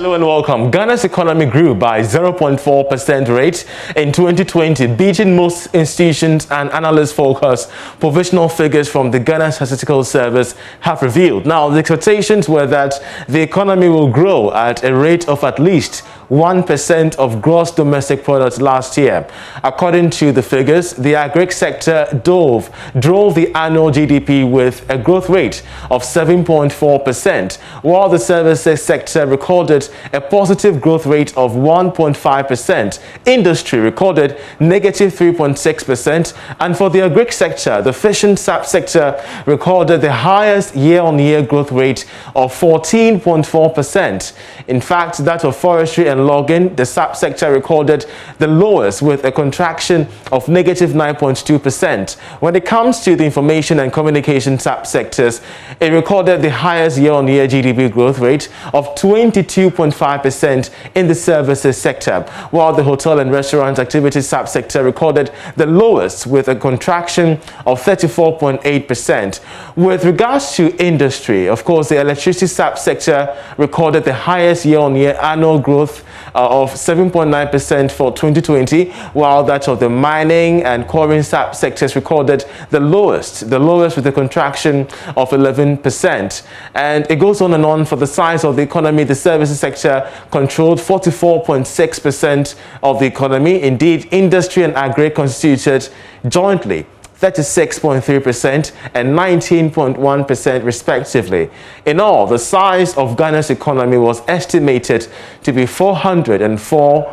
Hello and welcome. Ghana's economy grew by 0.4% rate in 2020, beating most institutions and analysts' forecast. Provisional figures from the Ghana Statistical Service have revealed. Now, the expectations were that the economy will grow at a rate of at least 1% of gross domestic product last year. According to the figures, the agri sector drove the annual GDP with a growth rate of 7.4%, while the services sector recorded a positive growth rate of 1.5%. Industry recorded negative 3.6%, and for the agri sector, the fishing sector recorded the highest year-on-year growth rate of 14.4%. In fact, that of forestry and logging, the subsector recorded the lowest with a contraction of negative 9.2%. When it comes to the information and communication subsectors, it recorded the highest year-on-year GDP growth rate of 22.5% in the services sector, while the hotel and restaurant activities subsector recorded the lowest with a contraction of 34.8%. With regards to industry, of course, the electricity subsector recorded the highest year-on-year annual growth of 7.9% for 2020, while that of the mining and quarrying subsectors recorded the lowest with a contraction of 11%. And it goes on and on. For the size of the economy, the services sector controlled 44.6% of the economy. Indeed, industry and agri constituted jointly 36.3% and 19.1% respectively. In all, the size of Ghana's economy was estimated to be 404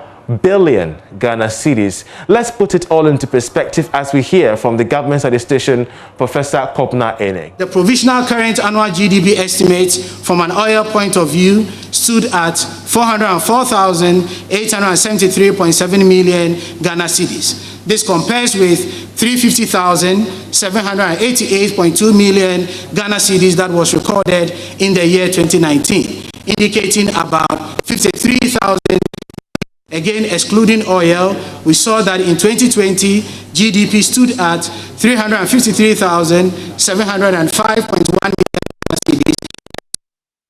billion Ghana cedis. Let's put it all into perspective as we hear from the government statistician, Professor Kobna Ene. The provisional current annual GDP estimates from an oil point of view stood at 404,873.7 million Ghana cedis. This compares with 350,788.2 million Ghana cedis that was recorded in the year 2019, indicating about 53,000. Again, excluding oil, we saw that in 2020, GDP stood at 353,705.1 million cedis,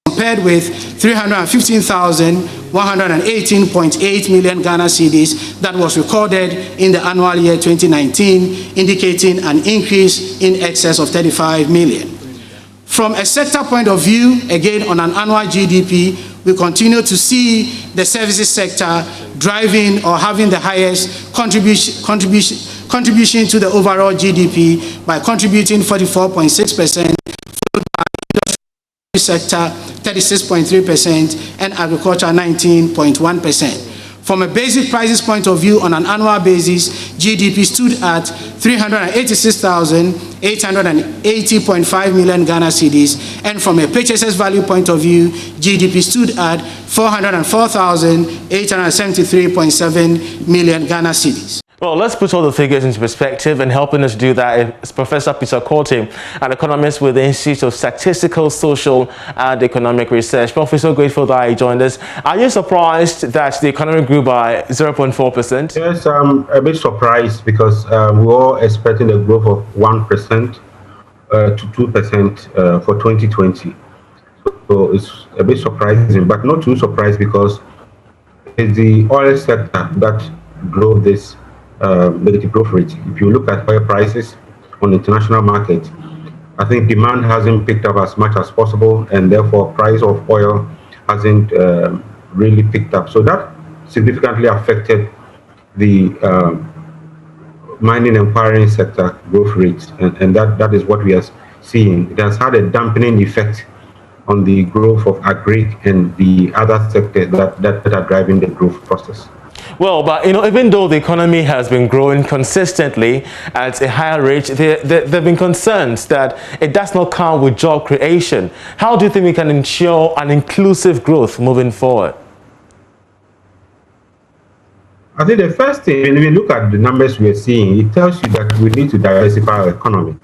compared with 315,118.8 million Ghana cedis that was recorded in the annual year 2019, indicating an increase in excess of 35 million. From a sector point of view, again on an annual GDP, we continue to see the services sector driving or having the highest contribution to the overall GDP by contributing 44.6%, followed by industry sector 36.3% and agriculture 19.1%. From a basic prices point of view, on an annual basis, GDP stood at 386,880.5 million Ghana cedis, and from a purchases value point of view, GDP stood at 404,873.7 million Ghana cedis. Well, let's put all the figures into perspective, and helping us do that is Professor Peter Korte, an economist with the Institute of Statistical, Social and Economic Research. Professor, grateful that you joined us. Are you surprised that the economy grew by 0.4%? Yes, I'm a bit surprised because we were expecting a growth of 1% to 2% for 2020. So it's a bit surprising, but not too surprised because it's the oil sector that drove this negative growth rate. If you look at oil prices on the international market, I think demand hasn't picked up as much as possible, and therefore price of oil hasn't really picked up. So that significantly affected the mining and quarrying sector growth rates, and that is what we are seeing. It has had a dampening effect on the growth of agri and the other sectors that are driving the growth process. Well, but even though the economy has been growing consistently at a higher rate, there have been concerns that it does not count with job creation. How do you think we can ensure an inclusive growth moving forward? I think the first thing, when we look at the numbers we are seeing, it tells you that we need to diversify our economy.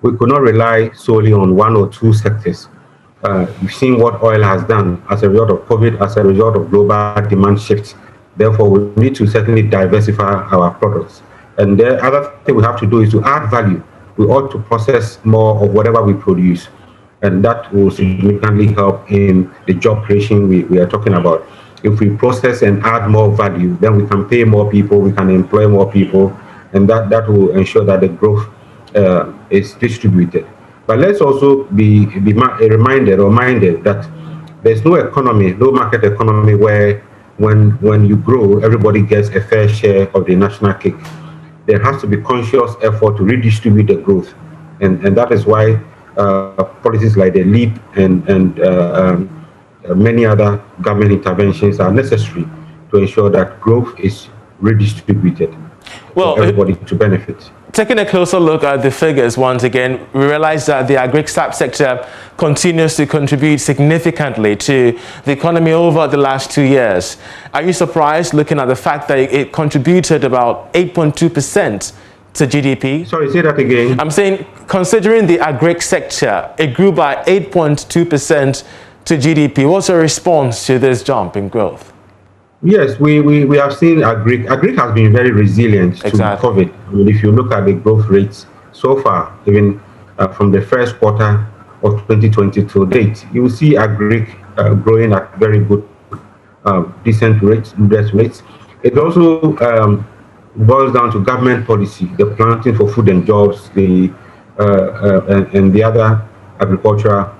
We could not rely solely on one or two sectors. We've seen what oil has done as a result of COVID, as a result of global demand shifts. Therefore, we need to certainly diversify our products. And the other thing we have to do is to add value. We ought to process more of whatever we produce. And that will significantly help in the job creation we are talking about. if we process and add more value, then we can pay more people, we can employ more people, and that will ensure that the growth is distributed. But let's also be reminded that there's no economy, no market economy where when you grow, everybody gets a fair share of the national cake. There has to be conscious effort to redistribute the growth, and that is why policies like the LEAP and many other government interventions are necessary to ensure that growth is redistributed for everybody to benefit. Taking a closer look at the figures once again, we realize that the agri-subsector continues to contribute significantly to the economy over the last 2 years. Are you surprised looking at the fact that it contributed about 8.2% to GDP? Sorry, say that again. I'm saying, considering the sector, it grew by 8.2% to GDP. What's your response to this jump in growth? Yes, we have seen agri has been very resilient to COVID. I mean, if you look at the growth rates so far, even from the first quarter of 2020 to date, you will see agri growing at very good, decent rates. It also boils down to government policy, the planting for food and jobs, and the other agricultural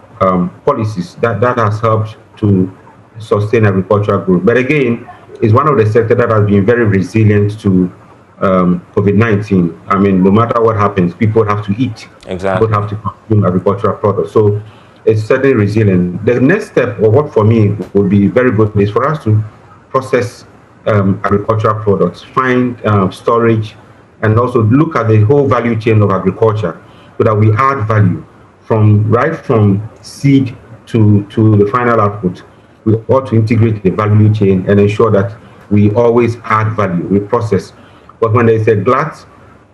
policies that has helped to sustain agricultural growth. But again, it's one of the sectors that has been very resilient to COVID-19. I mean, no matter what happens, people have to eat. Exactly. People have to consume agricultural products. So it's certainly resilient. The next step, or what for me would be very good, is for us to process agricultural products, find storage, and also look at the whole value chain of agriculture so that we add value right from seed to the final output. We ought to integrate the value chain and ensure that we always add value, we process. But when there's a glut,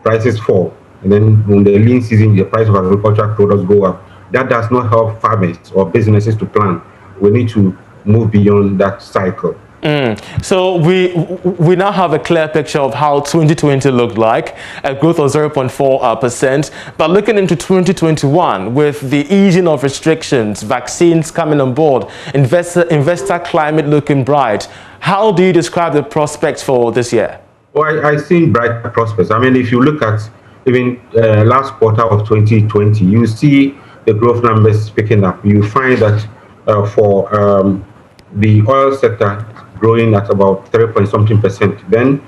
prices fall. And then when the lean season, the price of agricultural products go up. That does not help farmers or businesses to plan. We need to move beyond that cycle. So we now have a clear picture of how 2020 looked like, a growth of 0.4%. But looking into 2021, with the easing of restrictions, vaccines coming on board, investor climate looking bright, how do you describe the prospects for this year? Well, I see bright prospects. I mean, if you look at even last quarter of 2020, you see the growth numbers picking up. You find that for the oil sector, growing at about 3.something%. Then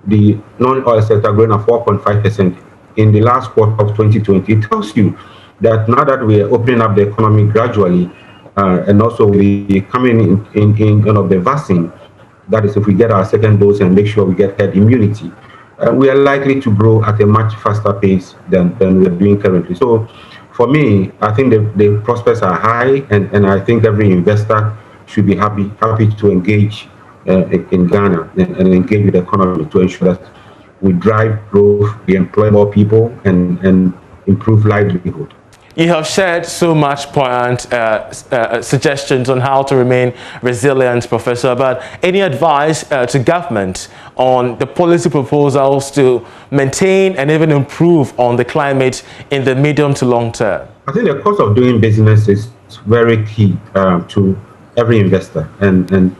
the non-oil sector growing at 4.5% in the last quarter of 2020. It tells you that now that we are opening up the economy gradually, and also we coming in the vaccine, that is if we get our second dose and make sure we get herd immunity, we are likely to grow at a much faster pace than we're doing currently. So for me, I think the prospects are high, and I think every investor should be happy to engage in Ghana and engage with the economy to ensure that we drive growth, we employ more people, and improve livelihood. You have shared so much poignant suggestions on how to remain resilient, Professor, but any advice to government on the policy proposals to maintain and even improve on the climate in the medium to long term? I think the cost of doing business is very key to every investor, and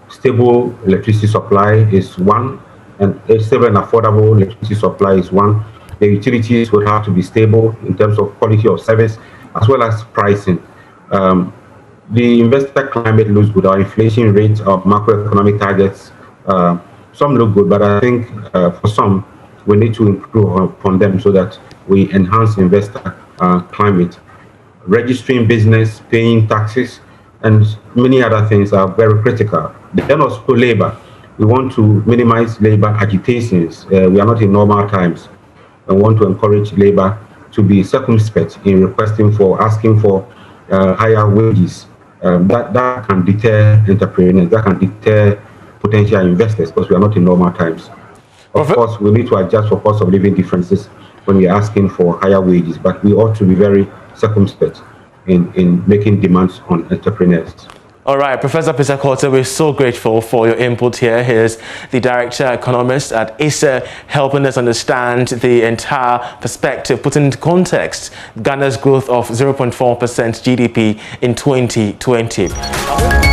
stable electricity supply is one, and stable and affordable electricity supply is one. The utilities will have to be stable in terms of quality of service as well as pricing. The investor climate looks good. Our inflation rates, our macroeconomic targets, some look good, but I think for some we need to improve upon them so that we enhance investor climate. Registering business, paying taxes, and many other things are very critical. Then also labor. We want to minimize labor agitations. We are not in normal times. We want to encourage labor to be circumspect in asking for higher wages. That can deter entrepreneurs, that can deter potential investors, because we are not in normal times. Of course, we need to adjust for cost of living differences when we are asking for higher wages, but we ought to be very circumspect in making demands on entrepreneurs. All right, Professor Peter Quartey, we're so grateful for your input here. He's the Director Economist at ISA, helping us understand the entire perspective, putting into context Ghana's growth of 0.4% GDP in 2020.